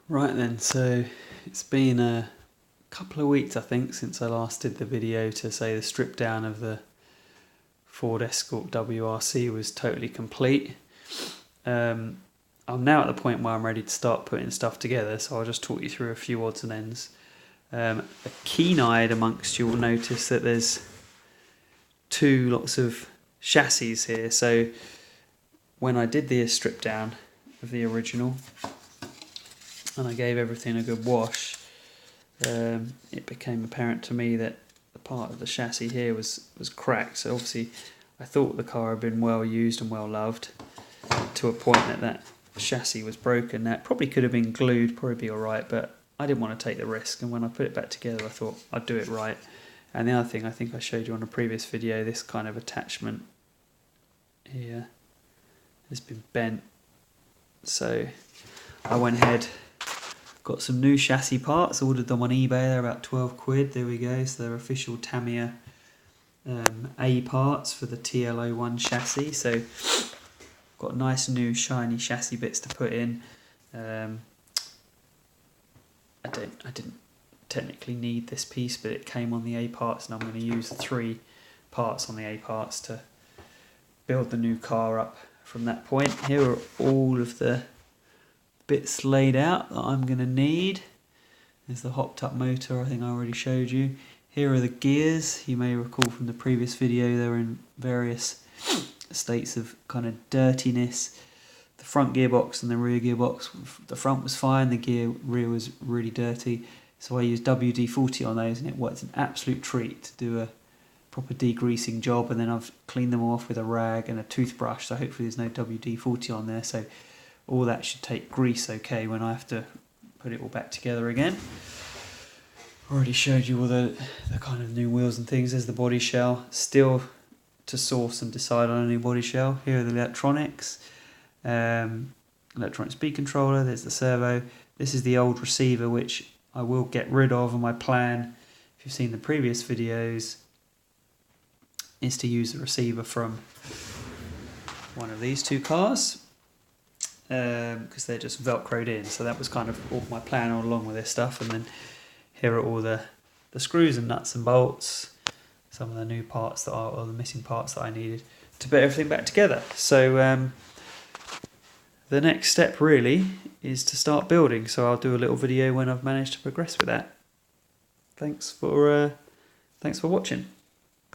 Right then, so it's been a couple of weeks I think since I last did the video to say the strip down of the Ford Escort WRC was totally complete. I'm now at the point where I'm ready to start putting stuff together, so I'll just talk you through a few odds and ends. A keen-eyed amongst you will notice that there's two lots of chassis here, so when I did the strip down of the original and I gave everything a good wash, it became apparent to me that the part of the chassis here was cracked. So obviously I thought the car had been well used and well loved to a point that chassis was broken. Now it probably could have been glued, probably be alright, but I didn't want to take the risk, and when I put it back together I thought I'd do it right. And the other thing I think I showed you on a previous video, this kind of attachment here has been bent, so I went ahead, got some new chassis parts, ordered them on eBay, they're about 12 quid, there we go, so they're official Tamiya A parts for the TL01 chassis, so got nice new shiny chassis bits to put in. I didn't technically need this piece, but it came on the A parts, and I'm going to use the 3 parts on the A parts to build the new car up from that point. Here are all of the bits laid out that I'm going to need. There's the hopped up motor, I think I already showed you. Here are the gears. You may recall from the previous video they're in various states of kind of dirtiness. The front gearbox and the rear gearbox, the front was fine, the rear was really dirty, so I used WD-40 on those, and it was an absolute treat to do a proper degreasing job. And then I've cleaned them off with a rag and a toothbrush, so hopefully there's no WD-40 on there, so all that should take grease okay when I have to put it all back together again. Already showed you all the kind of new wheels and things. There's the body shell, still to source and decide on a new body shell. Here are the electronics, electronic speed controller, there's the servo. This is the old receiver which I will get rid of, and my plan, if you've seen the previous videos, is to use the receiver from one of these two cars, because they're just velcroed in. So that was kind of all my plan all along with this stuff. And then here are all the screws and nuts and bolts, some of the new parts or the missing parts that I needed to put everything back together. So the next step really is to start building, so I'll do a little video when I've managed to progress with that. Thanks for watching.